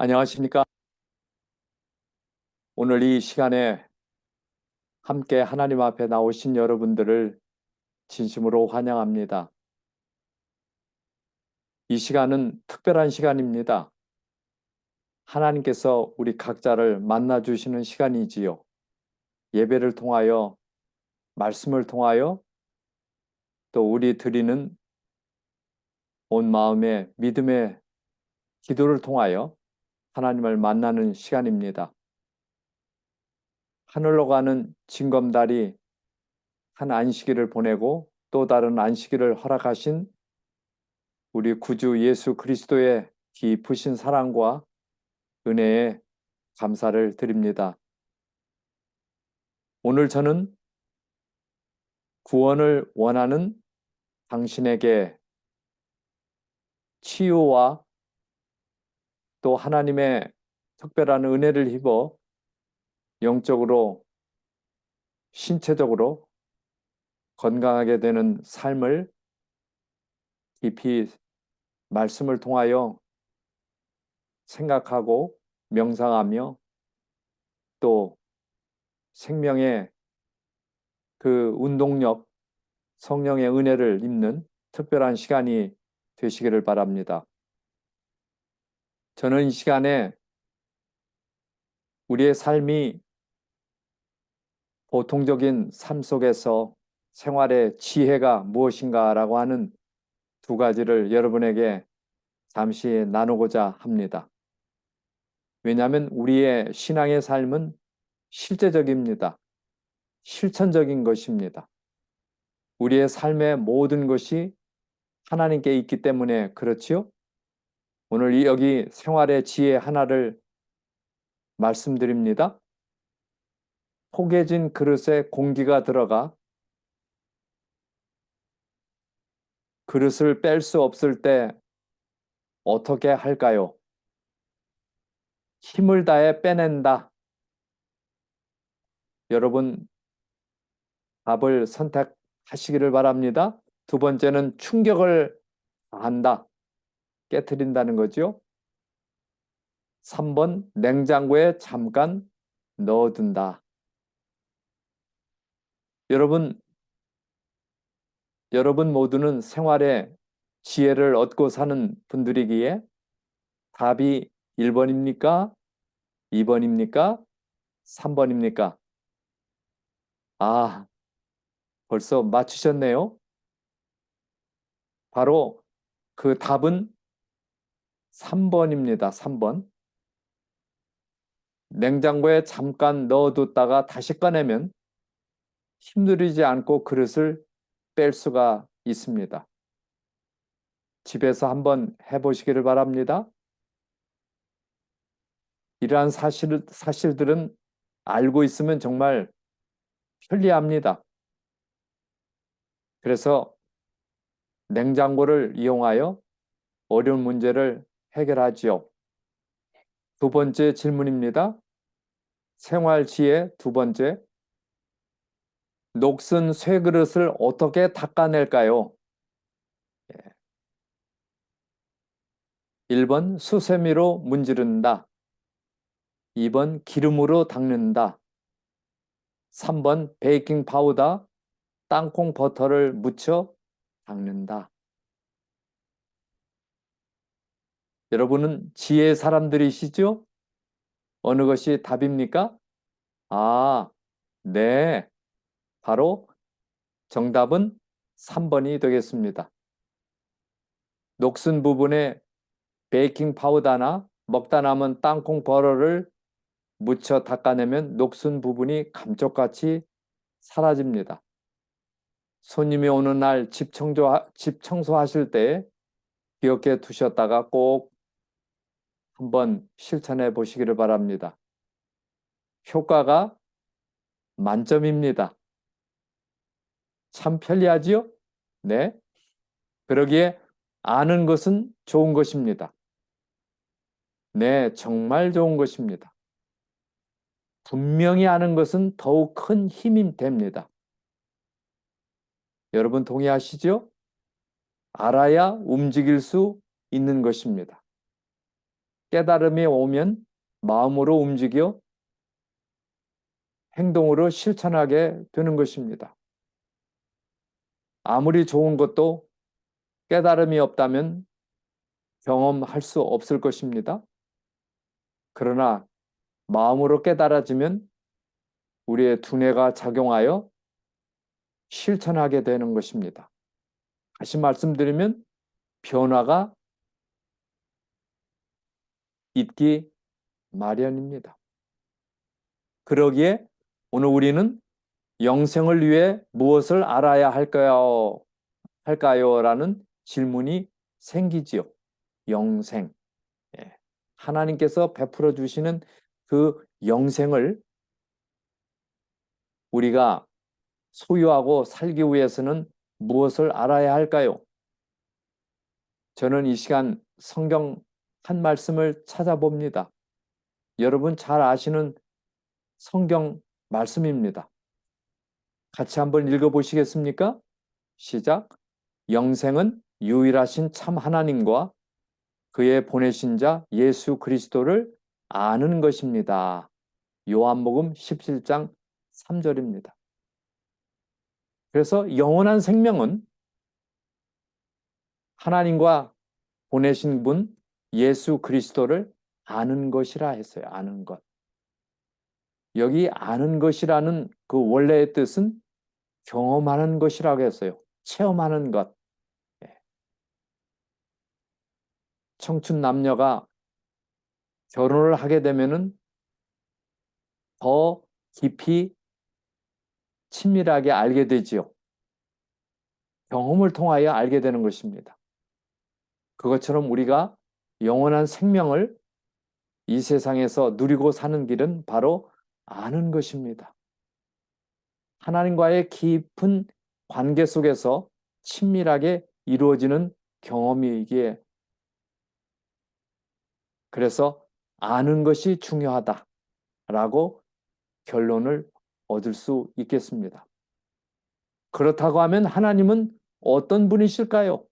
안녕하십니까? 오늘 이 시간에 함께 하나님 앞에 나오신 여러분들을 진심으로 환영합니다. 이 시간은 특별한 시간입니다. 하나님께서 우리 각자를 만나 주시는 시간이지요. 예배를 통하여, 말씀을 통하여, 또 우리 드리는 온 마음의 믿음의 기도를 통하여 하나님을 만나는 시간입니다. 하늘로 가는 징검다리 한 안식일을 보내고 또 다른 안식일을 허락하신 우리 구주 예수 그리스도의 깊으신 사랑과 은혜에 감사를 드립니다. 오늘 저는 구원을 원하는 당신에게 치유와 또 하나님의 특별한 은혜를 입어 영적으로, 신체적으로 건강하게 되는 삶을 깊이 말씀을 통하여 생각하고 명상하며 또 생명의 그 운동력, 성령의 은혜를 입는 특별한 시간이 되시기를 바랍니다. 저는 이 시간에 우리의 삶이 보통적인 삶 속에서 생활의 지혜가 무엇인가라고 하는 두 가지를 여러분에게 잠시 나누고자 합니다. 왜냐하면 우리의 신앙의 삶은 실제적입니다. 실천적인 것입니다. 우리의 삶의 모든 것이 하나님께 있기 때문에 그렇지요? 오늘 여기 생활의 지혜 하나를 말씀드립니다. 포개진 그릇에 공기가 들어가 그릇을 뺄 수 없을 때 어떻게 할까요? 힘을 다해 빼낸다. 여러분 답을 선택하시기를 바랍니다. 두 번째는 충격을 가한다. 깨트린다는 거죠. 3번 냉장고에 잠깐 넣어둔다. 여러분 모두는 생활에 지혜를 얻고 사는 분들이기에 답이 1번입니까? 2번입니까? 3번입니까? 아, 벌써 맞추셨네요. 바로 그 답은 3번입니다. 3번. 냉장고에 잠깐 넣어뒀다가 다시 꺼내면 힘들이지 않고 그릇을 뺄 수가 있습니다. 집에서 한번 해보시기를 바랍니다. 이러한 사실들은 알고 있으면 정말 편리합니다. 그래서 냉장고를 이용하여 어려운 문제를 해결하지요. 두 번째 질문입니다. 생활지혜 두 번째. 녹슨 쇠그릇을 어떻게 닦아낼까요? 1번 수세미로 문지른다. 2번 기름으로 닦는다. 3번 베이킹 파우더, 땅콩 버터를 묻혀 닦는다. 여러분은 지혜의 사람들이시죠? 어느 것이 답입니까? 아, 네. 바로 정답은 3번이 되겠습니다. 녹슨 부분에 베이킹 파우더나 먹다 남은 땅콩 버터를 묻혀 닦아내면 녹슨 부분이 감쪽같이 사라집니다. 손님이 오는 날 집 청소하실 때 기억해 두셨다가 꼭 한번 실천해 보시기를 바랍니다. 효과가 만점입니다. 참 편리하지요? 네. 그러기에 아는 것은 좋은 것입니다. 네, 정말 좋은 것입니다. 분명히 아는 것은 더욱 큰 힘이 됩니다. 여러분 동의하시죠? 알아야 움직일 수 있는 것입니다. 깨달음이 오면 마음으로 움직여 행동으로 실천하게 되는 것입니다. 아무리 좋은 것도 깨달음이 없다면 경험할 수 없을 것입니다. 그러나 마음으로 깨달아지면 우리의 두뇌가 작용하여 실천하게 되는 것입니다. 다시 말씀드리면 변화가 있기 마련입니다. 그러기에 오늘 우리는 영생을 위해 무엇을 알아야 할까요? 라는 질문이 생기지요. 영생. 예. 하나님께서 베풀어 주시는 그 영생을 우리가 소유하고 살기 위해서는 무엇을 알아야 할까요? 저는 이 시간 성경 한 말씀을 찾아봅니다. 여러분 잘 아시는 성경 말씀입니다. 같이 한번 읽어보시겠습니까? 시작. 영생은 유일하신 참 하나님과 그의 보내신 자 예수 그리스도를 아는 것입니다. 요한복음 17장 3절입니다. 그래서 영원한 생명은 하나님과 보내신 분 예수 그리스도를 아는 것이라 했어요. 아는 것. 여기 아는 것이라는 그 원래의 뜻은 경험하는 것이라고 했어요. 체험하는 것. 청춘 남녀가 결혼을 하게 되면은 더 깊이 친밀하게 알게 되지요. 경험을 통하여 알게 되는 것입니다. 그것처럼 우리가 영원한 생명을 이 세상에서 누리고 사는 길은 바로 아는 것입니다. 하나님과의 깊은 관계 속에서 친밀하게 이루어지는 경험이기에 그래서 아는 것이 중요하다라고 결론을 얻을 수 있겠습니다. 그렇다고 하면 하나님은 어떤 분이실까요?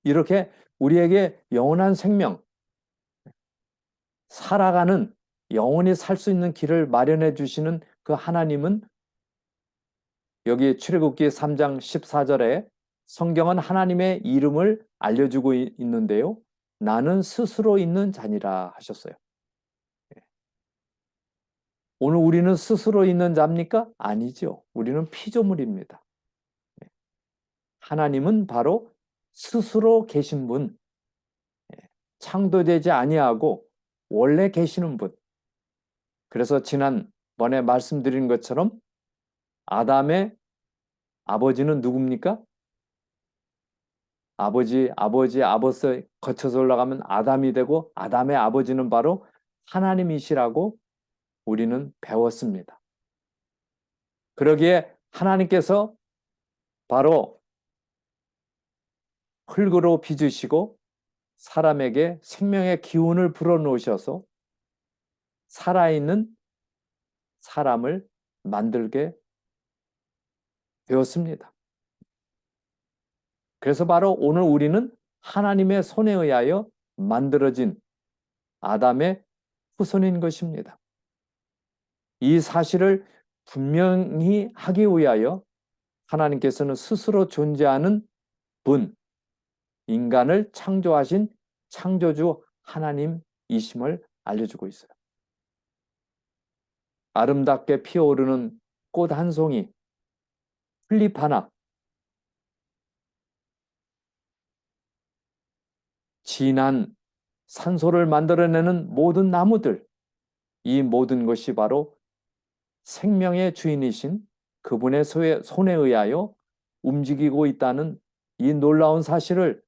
이렇게 우리에게 영원한 생명, 살아가는 영원히 살 수 있는 길을 마련해 주시는 그 하나님은 여기 출애굽기 3장 14절에 성경은 하나님의 이름을 알려주고 있는데요. 나는 스스로 있는 자니라 하셨어요. 오늘 우리는 스스로 있는 자입니까? 아니죠. 우리는 피조물입니다. 하나님은 바로 스스로 계신 분, 창조되지 아니하고 원래 계시는 분. 그래서 지난번에 말씀드린 것처럼 아담의 아버지는 누굽니까? 아버지 거쳐서 올라가면 아담이 되고 아담의 아버지는 바로 하나님이시라고 우리는 배웠습니다. 그러기에 하나님께서 바로 흙으로 빚으시고 사람에게 생명의 기운을 불어넣으셔서 살아있는 사람을 만들게 되었습니다. 그래서 바로 오늘 우리는 하나님의 손에 의하여 만들어진 아담의 후손인 것입니다. 이 사실을 분명히 하기 위하여 하나님께서는 스스로 존재하는 분, 인간을 창조하신 창조주 하나님이심을 알려주고 있어요. 아름답게 피어오르는 꽃 한 송이, 풀잎 하나, 진한 산소를 만들어내는 모든 나무들, 이 모든 것이 바로 생명의 주인이신 그분의 손에 의하여 움직이고 있다는 이 놀라운 사실을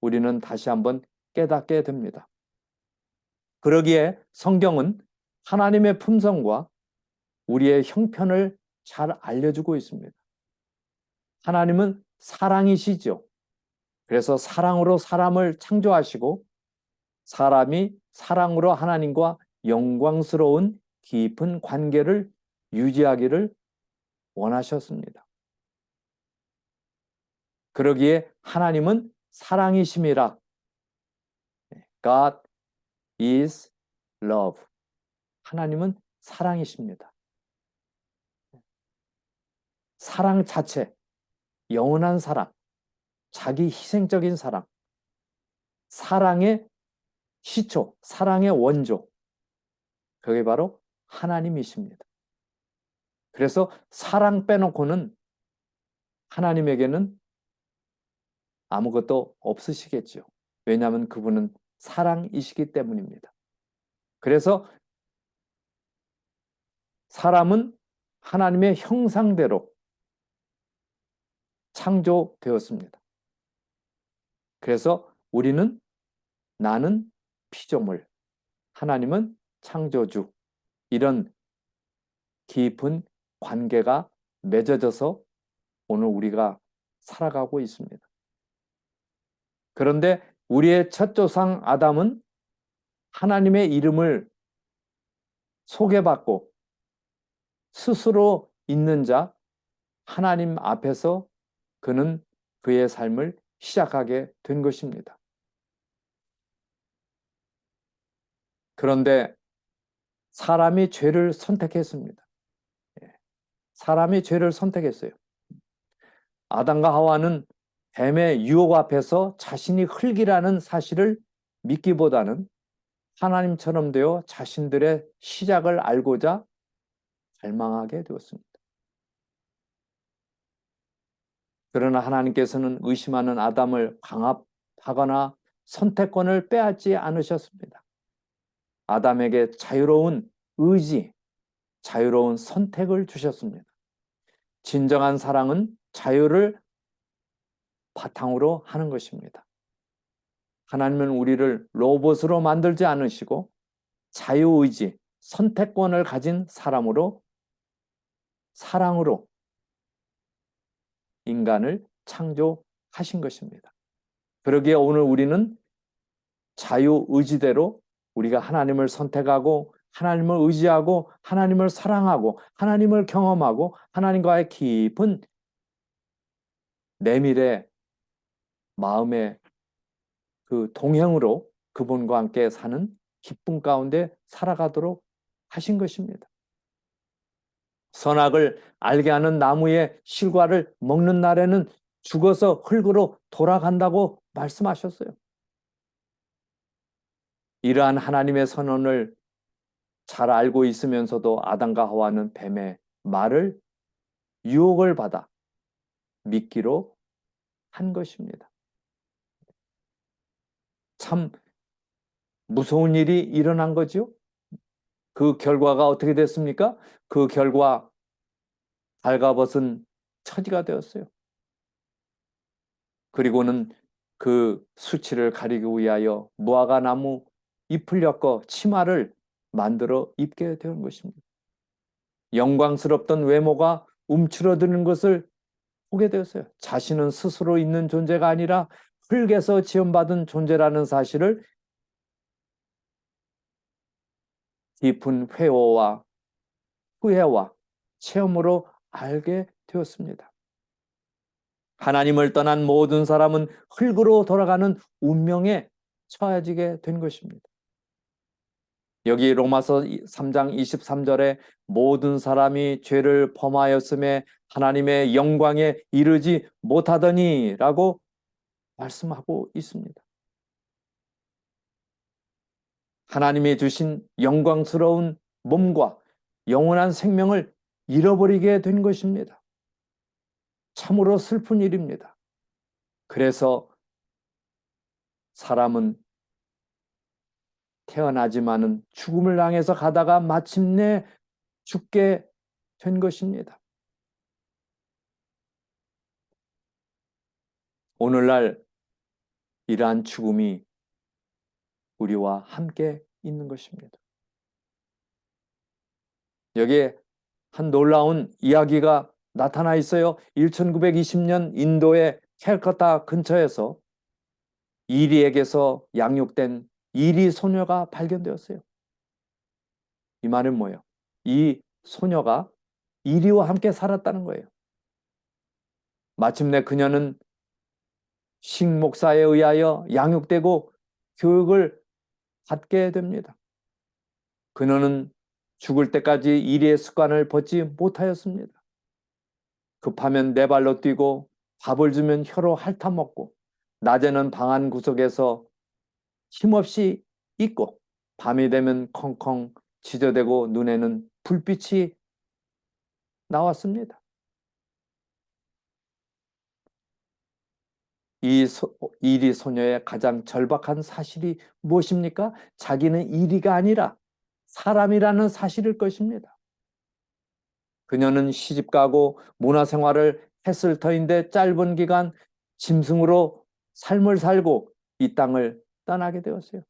우리는 다시 한번 깨닫게 됩니다. 그러기에 성경은 하나님의 품성과 우리의 형편을 잘 알려주고 있습니다. 하나님은 사랑이시죠. 그래서 사랑으로 사람을 창조하시고 사람이 사랑으로 하나님과 영광스러운 깊은 관계를 유지하기를 원하셨습니다. 그러기에 하나님은 사랑이심이라 God is love. 하나님은 사랑이십니다. 사랑 자체, 영원한 사랑, 자기 희생적인 사랑, 사랑의 시초, 사랑의 원조, 그게 바로 하나님이십니다. 그래서 사랑 빼놓고는 하나님에게는 아무것도 없으시겠죠. 왜냐하면 그분은 사랑이시기 때문입니다. 그래서 사람은 하나님의 형상대로 창조되었습니다. 그래서 우리는 나는 피조물, 하나님은 창조주, 이런 깊은 관계가 맺어져서 오늘 우리가 살아가고 있습니다. 그런데 우리의 첫 조상 아담은 하나님의 이름을 소개받고 스스로 있는 자 하나님 앞에서 그는 그의 삶을 시작하게 된 것입니다. 그런데 사람이 죄를 선택했습니다. 사람이 죄를 선택했어요. 아담과 하와는 뱀의 유혹 앞에서 자신이 흙이라는 사실을 믿기보다는 하나님처럼 되어 자신들의 시작을 알고자 갈망하게 되었습니다. 그러나 하나님께서는 의심하는 아담을 강압하거나 선택권을 빼앗지 않으셨습니다. 아담에게 자유로운 의지, 자유로운 선택을 주셨습니다. 진정한 사랑은 자유를 바탕으로 하는 것입니다. 하나님은 우리를 로봇으로 만들지 않으시고 자유의지, 선택권을 가진 사람으로, 사랑으로 인간을 창조하신 것입니다. 그러기에 오늘 우리는 자유의지대로 우리가 하나님을 선택하고 하나님을 의지하고 하나님을 사랑하고 하나님을 경험하고 하나님과의 깊은 내밀의 마음의 그 동행으로 그분과 함께 사는 기쁨 가운데 살아가도록 하신 것입니다. 선악을 알게 하는 나무의 실과를 먹는 날에는 죽어서 흙으로 돌아간다고 말씀하셨어요. 이러한 하나님의 선언을 잘 알고 있으면서도 아담과 하와는 뱀의 말을 유혹을 받아 믿기로 한 것입니다. 참 무서운 일이 일어난 거죠. 그 결과가 어떻게 됐습니까? 그 결과 발가벗은 처지가 되었어요. 그리고는 그 수치를 가리기 위하여 무화과 나무 잎을 엮어 치마를 만들어 입게 된 것입니다. 영광스럽던 외모가 움츠러드는 것을 보게 되었어요. 자신은 스스로 있는 존재가 아니라 흙에서 지음받은 존재라는 사실을 깊은 회오와 후회와 체험으로 알게 되었습니다. 하나님을 떠난 모든 사람은 흙으로 돌아가는 운명에 처해지게 된 것입니다. 여기 로마서 3장 23절에 모든 사람이 죄를 범하였음에 하나님의 영광에 이르지 못하더니 라고 말씀하고 있습니다. 하나님이 주신 영광스러운 몸과 영원한 생명을 잃어버리게 된 것입니다. 참으로 슬픈 일입니다. 그래서 사람은 태어나지만은 죽음을 향해서 가다가 마침내 죽게 된 것입니다. 오늘날 이러한 죽음이 우리와 함께 있는 것입니다. 여기에 한 놀라운 이야기가 나타나 있어요. 1920년 인도의 캘커타 근처에서 이리에게서 양육된 이리 소녀가 발견되었어요. 이 말은 뭐예요? 이 소녀가 이리와 함께 살았다는 거예요. 마침내 그녀는 식 목사에 의하여 양육되고 교육을 갖게 됩니다. 그녀는 죽을 때까지 이리의 습관을 벗지 못하였습니다. 급하면 네 발로 뛰고 밥을 주면 혀로 핥아먹고 낮에는 방 안 구석에서 힘없이 있고 밤이 되면 컹컹 지저대고 눈에는 불빛이 나왔습니다. 이리 소녀의 가장 절박한 사실이 무엇입니까? 자기는 이리가 아니라 사람이라는 사실일 것입니다. 그녀는 시집가고 문화생활을 했을 터인데 짧은 기간 짐승으로 삶을 살고 이 땅을 떠나게 되었어요.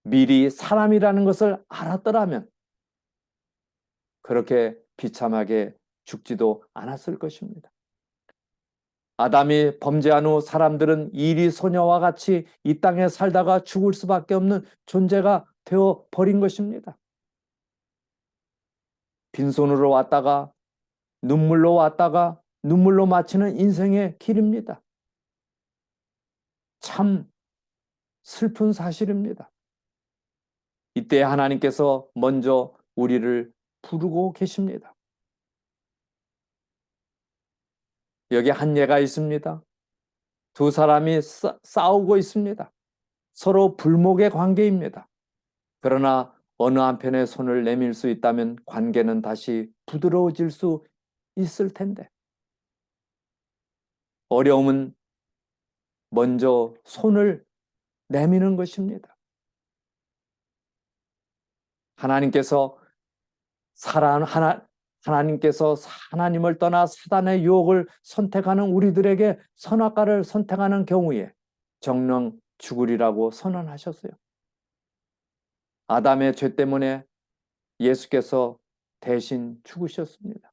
미리 사람이라는 것을 알았더라면 그렇게 비참하게 죽지도 않았을 것입니다. 아담이 범죄한 후 사람들은 이리 소녀와 같이 이 땅에 살다가 죽을 수밖에 없는 존재가 되어 버린 것입니다. 빈손으로 왔다가 눈물로 왔다가 눈물로 마치는 인생의 길입니다. 참 슬픈 사실입니다. 이때 하나님께서 먼저 우리를 부르고 계십니다. 여기 한 예가 있습니다. 두 사람이 싸우고 있습니다. 서로 불목의 관계입니다. 그러나 어느 한편의 손을 내밀 수 있다면 관계는 다시 부드러워질 수 있을 텐데 어려움은 먼저 손을 내미는 것입니다. 하나님께서 하나님께서 하나님을 떠나 사단의 유혹을 선택하는 우리들에게 선악과를 선택하는 경우에 정령 죽으리라고 선언하셨어요. 아담의 죄 때문에 예수께서 대신 죽으셨습니다.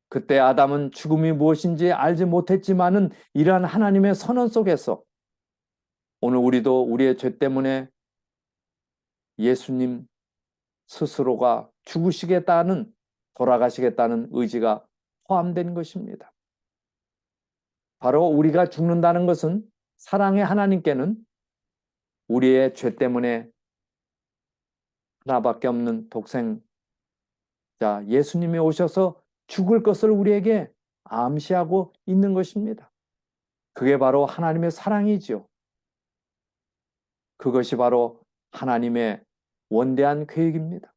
그때 아담은 죽음이 무엇인지 알지 못했지만은 이러한 하나님의 선언 속에서 오늘 우리도 우리의 죄 때문에 예수님 스스로가 죽으시겠다는 돌아가시겠다는 의지가 포함된 것입니다. 바로 우리가 죽는다는 것은 사랑의 하나님께는 우리의 죄 때문에 하나밖에 없는 독생자 예수님이 오셔서 죽을 것을 우리에게 암시하고 있는 것입니다. 그게 바로 하나님의 사랑이지요. 그것이 바로 하나님의 원대한 계획입니다.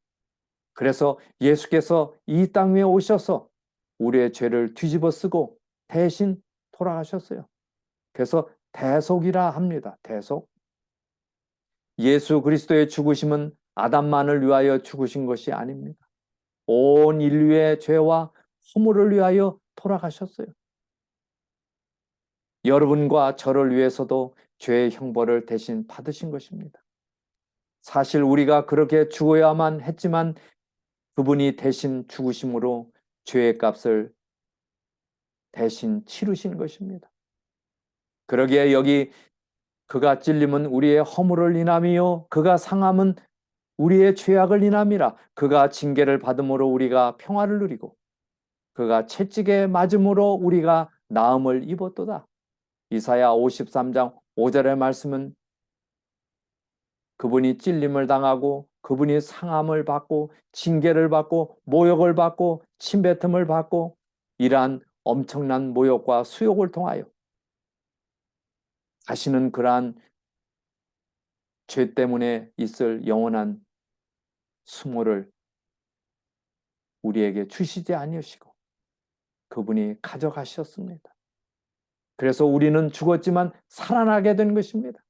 그래서 예수께서 이 땅 위에 오셔서 우리의 죄를 뒤집어 쓰고 대신 돌아가셨어요. 그래서 대속이라 합니다. 대속. 예수 그리스도의 죽으심은 아담만을 위하여 죽으신 것이 아닙니다. 온 인류의 죄와 허물을 위하여 돌아가셨어요. 여러분과 저를 위해서도 죄의 형벌을 대신 받으신 것입니다. 사실 우리가 그렇게 죽어야만 했지만 그분이 대신 죽으심으로 죄의 값을 대신 치르신 것입니다. 그러기에 여기 그가 찔림은 우리의 허물을 인함이요 그가 상함은 우리의 죄악을 인함이라. 그가 징계를 받음으로 우리가 평화를 누리고 그가 채찍에 맞음으로 우리가 나음을 입었도다. 이사야 53장 5절의 말씀은 그분이 찔림을 당하고 그분이 상함을 받고 징계를 받고 모욕을 받고 침뱉음을 받고 이러한 엄청난 모욕과 수욕을 통하여 다시는 그러한 죄 때문에 있을 영원한 수모를 우리에게 주시지 아니하시고 그분이 가져가셨습니다. 그래서 우리는 죽었지만 살아나게 된 것입니다.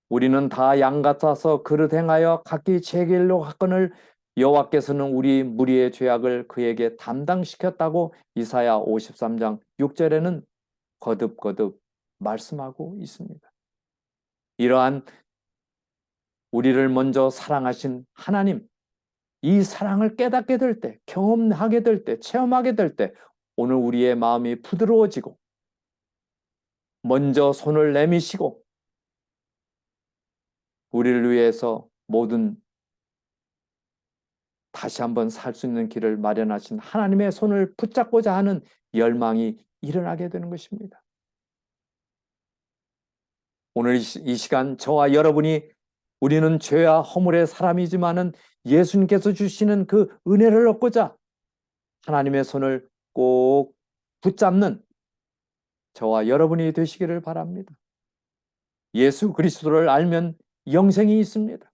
우리는 다 양 같아서 그릇 행하여 각기 제 길로 갔거늘 여호와께서는 우리 무리의 죄악을 그에게 담당시켰다고 이사야 53장 6절에는 거듭거듭 말씀하고 있습니다. 이러한 우리를 먼저 사랑하신 하나님, 이 사랑을 깨닫게 될 때, 경험하게 될 때, 체험하게 될 때 오늘 우리의 마음이 부드러워지고 먼저 손을 내미시고 우리를 위해서 모든 다시 한번 살 수 있는 길을 마련하신 하나님의 손을 붙잡고자 하는 열망이 일어나게 되는 것입니다. 오늘 이 시간 저와 여러분이 우리는 죄와 허물의 사람이지만은 예수님께서 주시는 그 은혜를 얻고자 하나님의 손을 꼭 붙잡는 저와 여러분이 되시기를 바랍니다. 예수 그리스도를 알면 영생이 있습니다.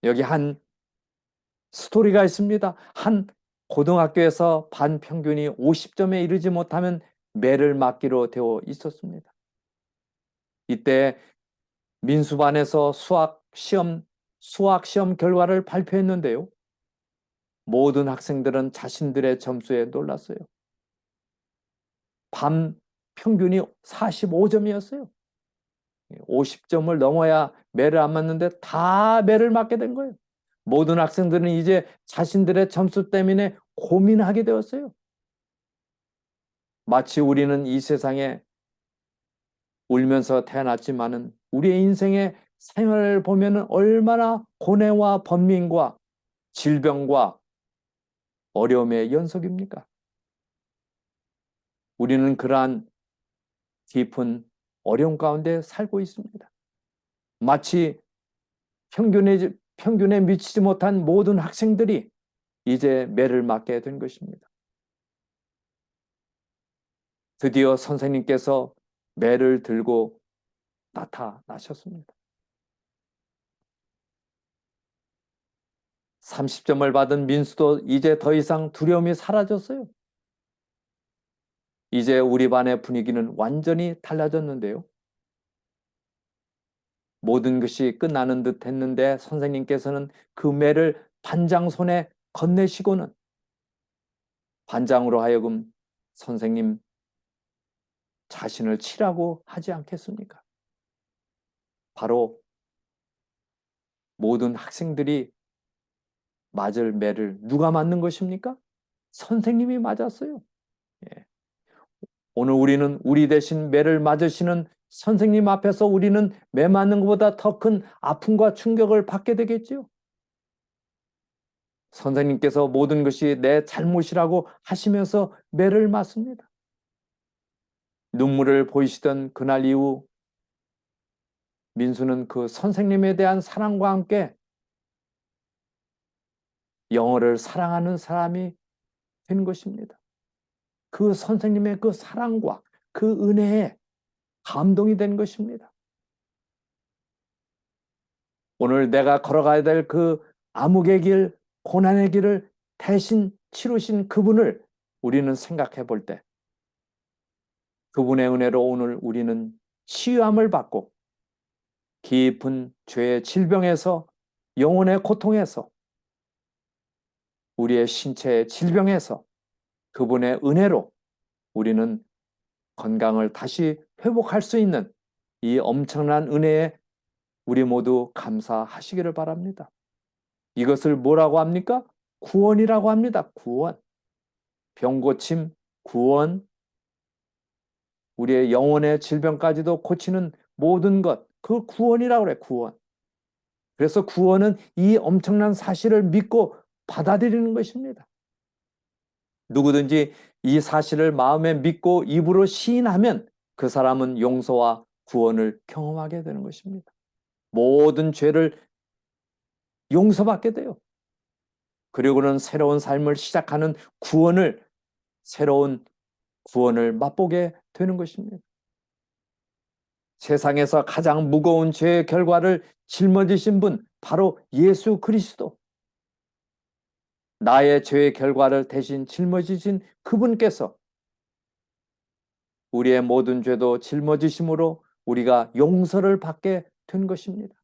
여기 한 스토리가 있습니다. 한 고등학교에서 반 평균이 50점에 이르지 못하면 매를 맞기로 되어 있었습니다. 이때 민수반에서 수학 시험 결과를 발표했는데요. 모든 학생들은 자신들의 점수에 놀랐어요. 반 평균이 45점이었어요. 50점을 넘어야 매를 안 맞는데 다 매를 맞게 된 거예요. 모든 학생들은 이제 자신들의 점수 때문에 고민하게 되었어요. 마치 우리는 이 세상에 울면서 태어났지만은 우리의 인생의 생활을 보면은 얼마나 고뇌와 번민과 질병과 어려움의 연속입니까? 우리는 그러한 깊은 어려움 가운데 살고 있습니다. 마치 평균에 미치지 못한 모든 학생들이 이제 매를 맞게 된 것입니다. 드디어 선생님께서 매를 들고 나타나셨습니다. 30점을 받은 민수도 이제 더 이상 두려움이 사라졌어요. 이제 우리 반의 분위기는 완전히 달라졌는데요. 모든 것이 끝나는 듯 했는데 선생님께서는 그 매를 반장 손에 건네시고는 반장으로 하여금 선생님 자신을 치라고 하지 않겠습니까? 바로 모든 학생들이 맞을 매를 누가 맞는 것입니까? 선생님이 맞았어요. 예. 오늘 우리는 우리 대신 매를 맞으시는 선생님 앞에서 우리는 매 맞는 것보다 더 큰 아픔과 충격을 받게 되겠지요. 선생님께서 모든 것이 내 잘못이라고 하시면서 매를 맞습니다. 눈물을 보이시던 그날 이후 민수는 그 선생님에 대한 사랑과 함께 영어를 사랑하는 사람이 된 것입니다. 그 선생님의 그 사랑과 그 은혜에 감동이 된 것입니다. 오늘 내가 걸어가야 될 그 암흑의 길, 고난의 길을 대신 치르신 그분을 우리는 생각해 볼 때 그분의 은혜로 오늘 우리는 치유함을 받고 깊은 죄의 질병에서 영혼의 고통에서 우리의 신체의 질병에서 그분의 은혜로 우리는 건강을 다시 회복할 수 있는 이 엄청난 은혜에 우리 모두 감사하시기를 바랍니다. 이것을 뭐라고 합니까? 구원이라고 합니다. 구원. 병고침, 구원, 우리의 영혼의 질병까지도 고치는 모든 것, 그 구원이라고 그래, 구원. 그래서 구원은 이 엄청난 사실을 믿고 받아들이는 것입니다. 누구든지 이 사실을 마음에 믿고 입으로 시인하면 그 사람은 용서와 구원을 경험하게 되는 것입니다. 모든 죄를 용서받게 돼요. 그리고는 새로운 삶을 시작하는 새로운 구원을 맛보게 되는 것입니다. 세상에서 가장 무거운 죄의 결과를 짊어지신 분, 바로 예수 그리스도. 나의 죄의 결과를 대신 짊어지신 그분께서 우리의 모든 죄도 짊어지심으로 우리가 용서를 받게 된 것입니다.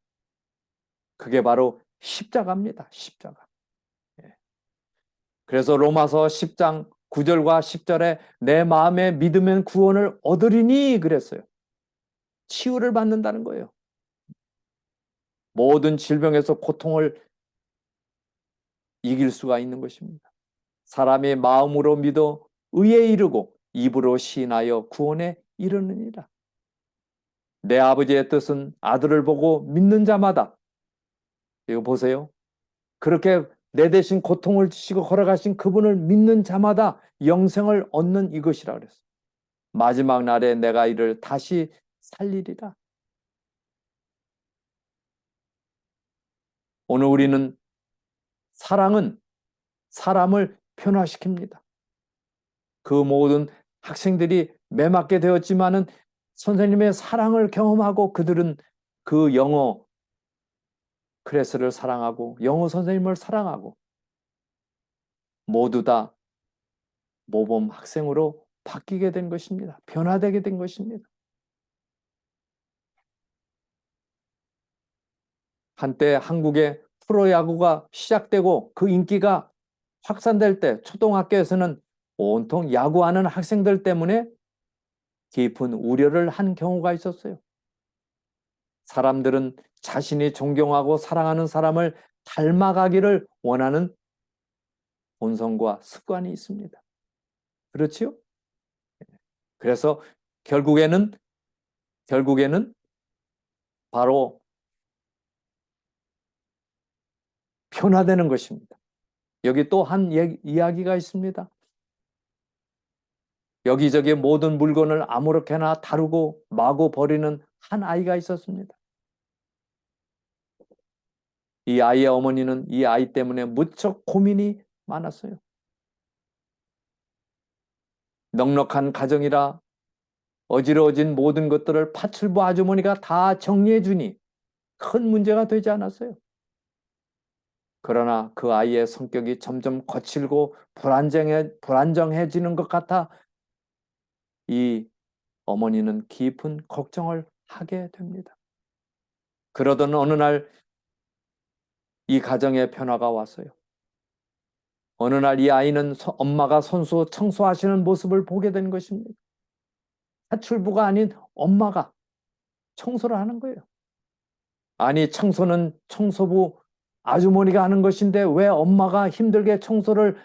그게 바로 십자가입니다. 십자가. 그래서 로마서 10장 9절과 10절에 내 마음에 믿으면 구원을 얻으리니 그랬어요. 치유를 받는다는 거예요. 모든 질병에서 고통을 이길 수가 있는 것입니다. 사람이 마음으로 믿어 의에 이르고 입으로 시인하여 구원에 이르느니라. 내 아버지의 뜻은 아들을 보고 믿는 자마다, 이거 보세요. 그렇게 내 대신 고통을 지시고 걸어가신 그분을 믿는 자마다 영생을 얻는 이것이라 그랬어요. 마지막 날에 내가 이를 다시 살리리라. 오늘 우리는 사랑은 사람을 변화시킵니다. 그 모든 학생들이 매맞게 되었지만은 선생님의 사랑을 경험하고 그들은 그 영어 클래스를 사랑하고 영어 선생님을 사랑하고 모두 다 모범 학생으로 바뀌게 된 것입니다. 변화되게 된 것입니다. 한때 한국의 프로야구가 시작되고 그 인기가 확산될 때 초등학교에서는 온통 야구하는 학생들 때문에 깊은 우려를 한 경우가 있었어요. 사람들은 자신이 존경하고 사랑하는 사람을 닮아가기를 원하는 본성과 습관이 있습니다. 그렇지요? 그래서 결국에는 바로 변화되는 것입니다. 여기 또 한 이야기가 있습니다. 여기저기 모든 물건을 아무렇게나 다루고 마구 버리는 한 아이가 있었습니다. 이 아이의 어머니는 이 아이 때문에 무척 고민이 많았어요. 넉넉한 가정이라 어지러워진 모든 것들을 파출부 아주머니가 다 정리해 주니 큰 문제가 되지 않았어요. 그러나 그 아이의 성격이 점점 거칠고 불안정해지는 것 같아 이 어머니는 깊은 걱정을 하게 됩니다. 그러던 어느 날 이 가정에 변화가 왔어요. 어느 날 이 아이는 엄마가 손수 청소하시는 모습을 보게 된 것입니다. 파출부가 아닌 엄마가 청소를 하는 거예요. 아니, 청소는 청소부 아주머니가 하는 것인데 왜 엄마가 힘들게 청소를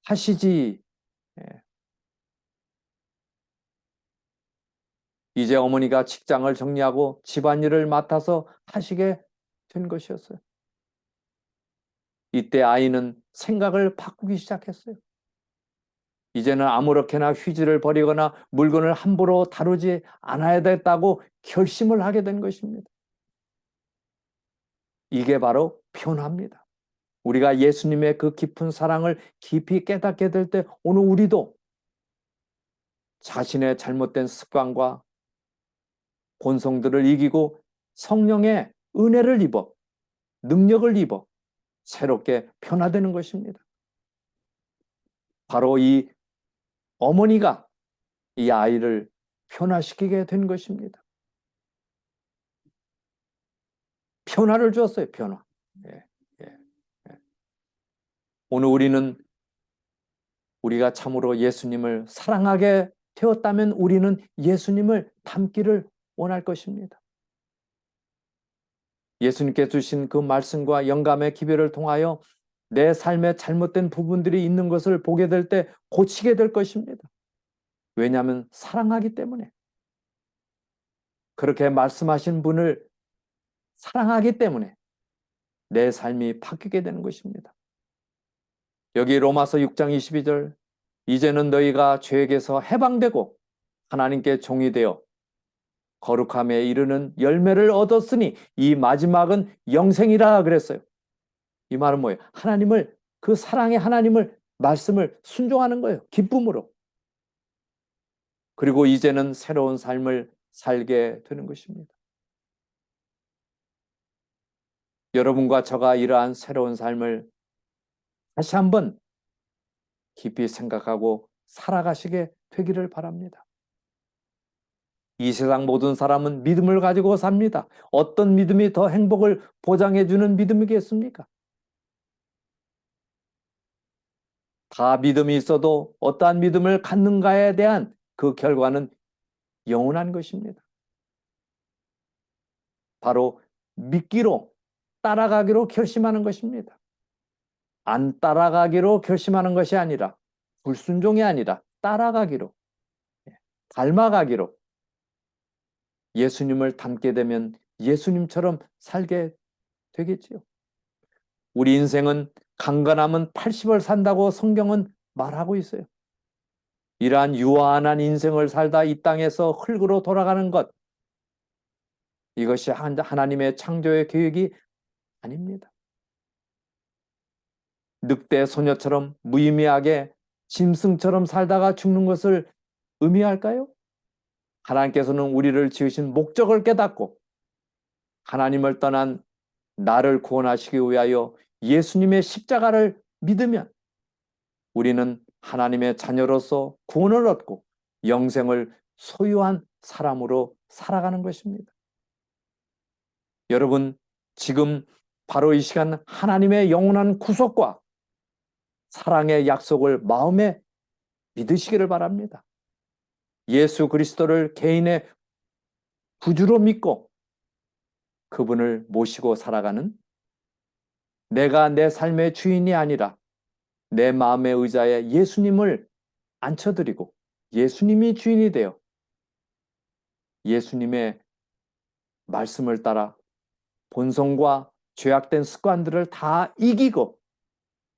하시지? 예. 이제 어머니가 직장을 정리하고 집안일을 맡아서 하시게 된 것이었어요. 이때 아이는 생각을 바꾸기 시작했어요. 이제는 아무렇게나 휴지를 버리거나 물건을 함부로 다루지 않아야 됐다고 결심을 하게 된 것입니다. 이게 바로 변화입니다. 우리가 예수님의 그 깊은 사랑을 깊이 깨닫게 될 때 오늘 우리도 자신의 잘못된 습관과 본성들을 이기고 성령의 은혜를 입어 능력을 입어 새롭게 변화되는 것입니다. 바로 이 어머니가 이 아이를 변화시키게 된 것입니다. 변화를 주었어요. 변화. 예, 예, 예. 오늘 우리가 참으로 예수님을 사랑하게 되었다면 우리는 예수님을 닮기를 원할 것입니다. 예수님께 주신 그 말씀과 영감의 기별을 통하여 내 삶에 잘못된 부분들이 있는 것을 보게 될 때 고치게 될 것입니다. 왜냐하면 사랑하기 때문에. 그렇게 말씀하신 분을 사랑하기 때문에 내 삶이 바뀌게 되는 것입니다. 여기 로마서 6장 22절 이제는 너희가 죄에게서 해방되고 하나님께 종이 되어 거룩함에 이르는 열매를 얻었으니 이 마지막은 영생이라 그랬어요. 이 말은 뭐예요? 그 사랑의 하나님을 말씀을 순종하는 거예요. 기쁨으로. 그리고 이제는 새로운 삶을 살게 되는 것입니다. 여러분과 저가 이러한 새로운 삶을 다시 한번 깊이 생각하고 살아가시게 되기를 바랍니다. 이 세상 모든 사람은 믿음을 가지고 삽니다. 어떤 믿음이 더 행복을 보장해주는 믿음이겠습니까? 다 믿음이 있어도 어떠한 믿음을 갖는가에 대한 그 결과는 영원한 것입니다. 바로 믿기로 따라가기로 결심하는 것입니다. 안 따라가기로 결심하는 것이 아니라 불순종이 아니라 따라가기로 닮아가기로 예수님을 닮게 되면 예수님처럼 살게 되겠지요. 우리 인생은 강건하면 80을 산다고 성경은 말하고 있어요. 이러한 유한한 인생을 살다 이 땅에서 흙으로 돌아가는 것 이것이 하나님의 창조의 계획이 아닙니다. 늑대 소녀처럼 무의미하게 짐승처럼 살다가 죽는 것을 의미할까요? 하나님께서는 우리를 지으신 목적을 깨닫고 하나님을 떠난 나를 구원하시기 위하여 예수님의 십자가를 믿으면 우리는 하나님의 자녀로서 구원을 얻고 영생을 소유한 사람으로 살아가는 것입니다. 여러분, 지금 바로 이 시간 하나님의 영원한 구속과 사랑의 약속을 마음에 믿으시기를 바랍니다. 예수 그리스도를 개인의 구주로 믿고 그분을 모시고 살아가는, 내가 내 삶의 주인이 아니라 내 마음의 의자에 예수님을 앉혀드리고 예수님이 주인이 되어 예수님의 말씀을 따라 본성과 죄악된 습관들을 다 이기고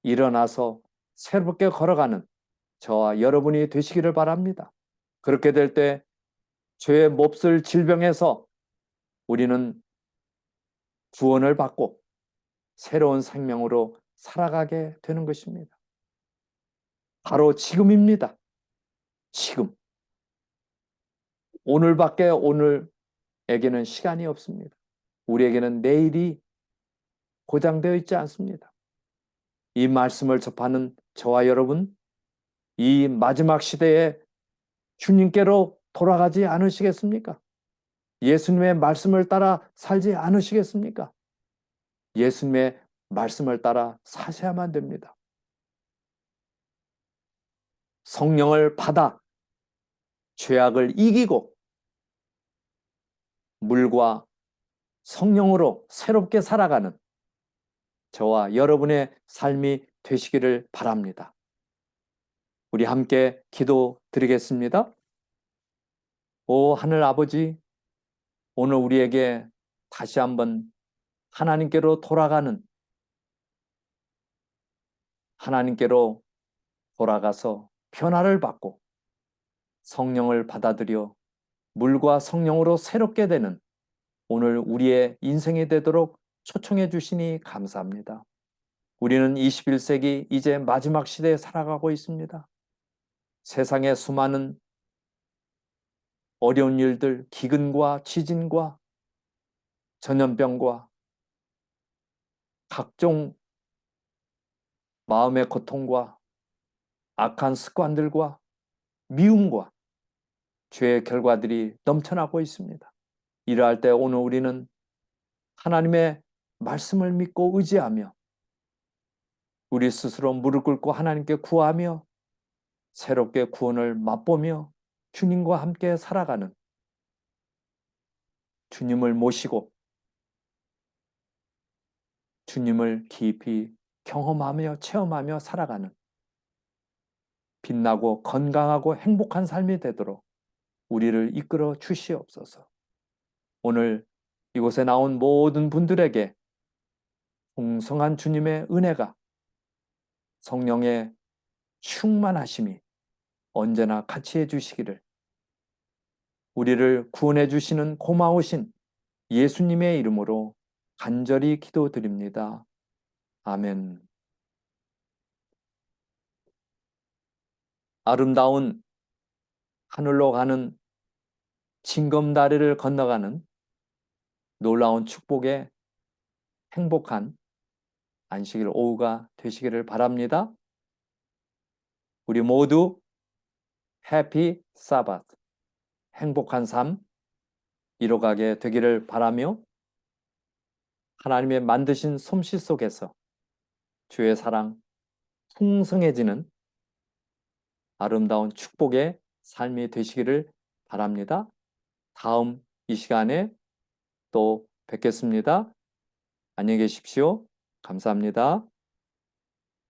일어나서 새롭게 걸어가는 저와 여러분이 되시기를 바랍니다. 그렇게 될 때 죄의 몹쓸 질병에서 우리는 구원을 받고 새로운 생명으로 살아가게 되는 것입니다. 바로 지금입니다. 지금. 오늘밖에 오늘에게는 시간이 없습니다. 우리에게는 내일이 보장되어 있지 않습니다. 이 말씀을 접하는 저와 여러분, 이 마지막 시대에 주님께로 돌아가지 않으시겠습니까? 예수님의 말씀을 따라 살지 않으시겠습니까? 예수님의 말씀을 따라 사셔야만 됩니다. 성령을 받아 죄악을 이기고 물과 성령으로 새롭게 살아가는 저와 여러분의 삶이 되시기를 바랍니다. 우리 함께 기도드리겠습니다. 오 하늘 아버지, 오늘 우리에게 다시 한번 하나님께로 돌아가는, 하나님께로 돌아가서 변화를 받고 성령을 받아들여 물과 성령으로 새롭게 되는 오늘 우리의 인생이 되도록 초청해 주시니 감사합니다. 우리는 21세기 이제 마지막 시대에 살아가고 있습니다. 세상의 수많은 어려운 일들, 기근과 지진과 전염병과 각종 마음의 고통과 악한 습관들과 미움과 죄의 결과들이 넘쳐나고 있습니다. 이러할 때 오늘 우리는 하나님의 말씀을 믿고 의지하며 우리 스스로 무릎 꿇고 하나님께 구하며 새롭게 구원을 맛보며 주님과 함께 살아가는, 주님을 모시고 주님을 깊이 경험하며 체험하며 살아가는 빛나고 건강하고 행복한 삶이 되도록 우리를 이끌어 주시옵소서. 오늘 이곳에 나온 모든 분들에게 풍성한 주님의 은혜가, 성령의 충만하심이 언제나 같이 해주시기를, 우리를 구원해 주시는 고마우신 예수님의 이름으로 간절히 기도드립니다. 아멘. 아름다운 하늘로 가는 징검다리를 건너가는 놀라운 축복의 행복한 안식일 오후가 되시기를 바랍니다. 우리 모두 해피 사바트, 행복한 삶 이뤄가게 되기를 바라며 하나님의 만드신 솜씨 속에서 주의 사랑 풍성해지는 아름다운 축복의 삶이 되시기를 바랍니다. 다음 이 시간에 또 뵙겠습니다. 안녕히 계십시오. 감사합니다.